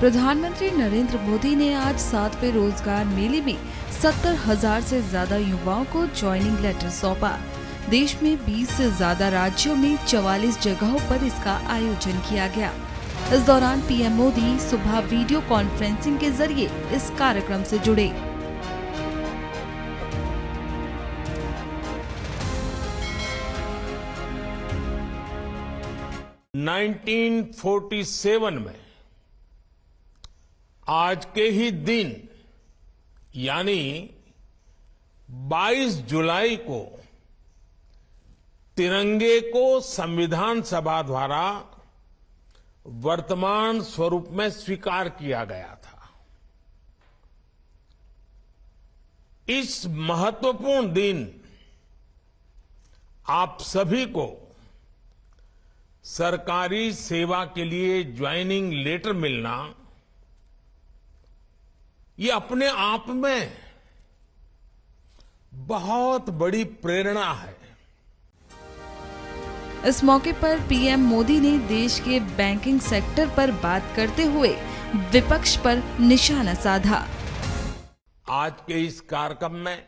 प्रधानमंत्री नरेंद्र मोदी ने आज 7वें रोजगार मेले में 70,000 से ज्यादा युवाओं को ज्वाइनिंग लेटर सौंपा। देश में 20 से ज्यादा राज्यों में 44 जगहों पर इसका आयोजन किया गया। इस दौरान पीएम मोदी सुबह वीडियो कॉन्फ्रेंसिंग के जरिए इस कार्यक्रम से जुड़े। (1947) में आज के ही दिन यानी 22 जुलाई को तिरंगे को संविधान सभा द्वारा वर्तमान स्वरूप में स्वीकार किया गया था। इस महत्वपूर्ण दिन आप सभी को सरकारी सेवा के लिए ज्वाइनिंग लेटर मिलना ये अपने आप में बहुत बड़ी प्रेरणा है। इस मौके पर पीएम मोदी ने देश के बैंकिंग सेक्टर पर बात करते हुए विपक्ष पर निशाना साधा। आज के इस कार्यक्रम में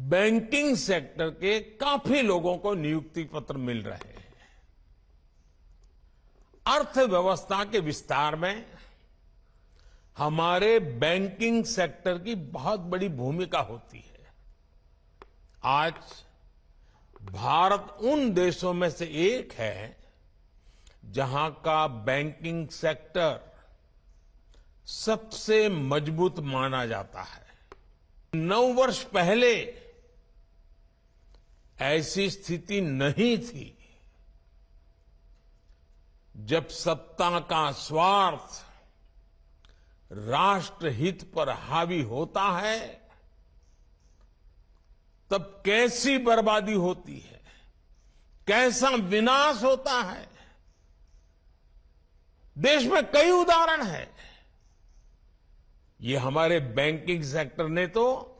बैंकिंग सेक्टर के काफी लोगों को नियुक्ति पत्र मिल रहे हैं। अर्थव्यवस्था के विस्तार में हमारे बैंकिंग सेक्टर की बहुत बड़ी भूमिका होती है। आज भारत उन देशों में से एक है जहां का बैंकिंग सेक्टर सबसे मजबूत माना जाता है। 9 वर्ष पहले ऐसी स्थिति नहीं थी। जब सत्ता का स्वार्थ राष्ट्रहित पर हावी होता है तब कैसी बर्बादी होती है, कैसा विनाश होता है। देश में कई उदाहरण हैं। ये हमारे बैंकिंग सेक्टर ने तो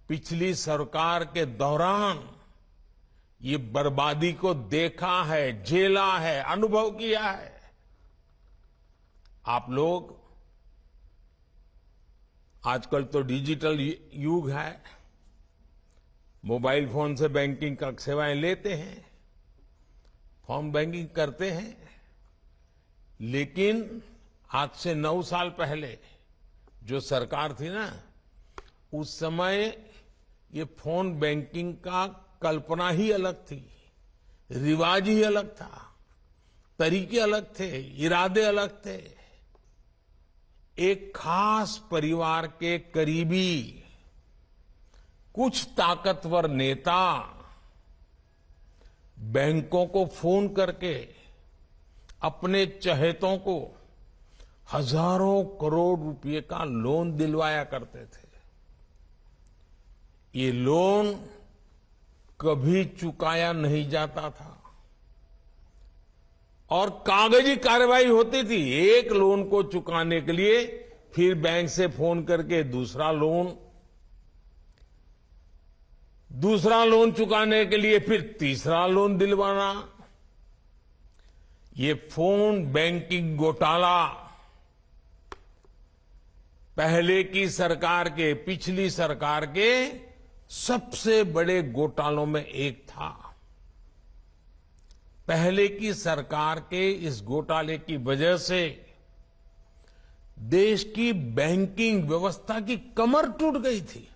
पिछली सरकार के दौरान ये बर्बादी को देखा है, झेला है, अनुभव किया है। आप लोग आजकल तो डिजिटल युग है, मोबाइल फोन से बैंकिंग का सेवाएं लेते हैं, फोन बैंकिंग करते हैं। लेकिन आज से 9 साल पहले जो सरकार थी ना, उस समय ये फोन बैंकिंग का कल्पना ही अलग थी, रिवाज ही अलग था, तरीके अलग थे, इरादे अलग थे। एक खास परिवार के करीबी कुछ ताकतवर नेता बैंकों को फोन करके अपने चहेतों को हजारों करोड़ रुपए का लोन दिलवाया करते थे। ये लोन कभी चुकाया नहीं जाता था और कागजी कार्रवाई होती थी। एक लोन को चुकाने के लिए फिर बैंक से फोन करके दूसरा लोन चुकाने के लिए फिर तीसरा लोन दिलवाना। ये फोन बैंकिंग घोटाला पहले की सरकार के, पिछली सरकार के सबसे बड़े घोटालों में एक था। पहले की सरकार के इस घोटाले की वजह से देश की बैंकिंग व्यवस्था की कमर टूट गई थी।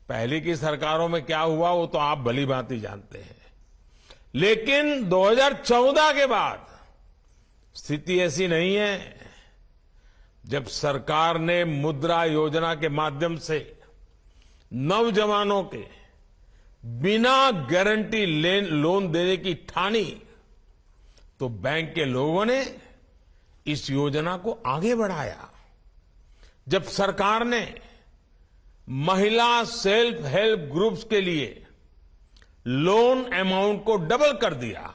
पहले की सरकारों में क्या हुआ वो तो आप भली भांति जानते हैं। लेकिन 2014 के बाद स्थिति ऐसी नहीं है। जब सरकार ने मुद्रा योजना के माध्यम से नौजवानों के बिना गारंटी लोन देने की ठानी तो बैंक के लोगों ने इस योजना को आगे बढ़ाया। जब सरकार ने महिला सेल्फ हेल्प ग्रुप्स के लिए लोन अमाउंट को डबल कर दिया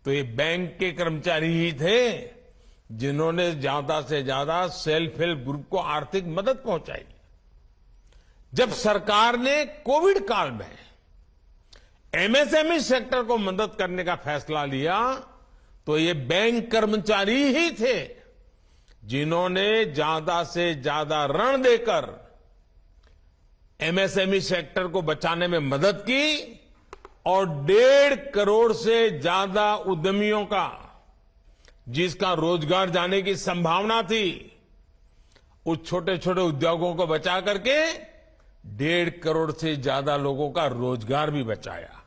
तो ये बैंक के कर्मचारी ही थे जिन्होंने ज्यादा से ज्यादा सेल्फ हेल्प ग्रुप को आर्थिक मदद पहुंचाई। जब सरकार ने कोविड काल में एमएसएमई सेक्टर को मदद करने का फैसला लिया तो ये बैंक कर्मचारी ही थे जिन्होंने ज्यादा से ज्यादा ऋण देकर एमएसएमई सेक्टर को बचाने में मदद की और 1.5 करोड़ से ज्यादा उद्यमियों का जिसका रोजगार जाने की संभावना थी उस छोटे छोटे उद्योगों को बचा करके 1.5 करोड़ से ज्यादा लोगों का रोजगार भी बचाया।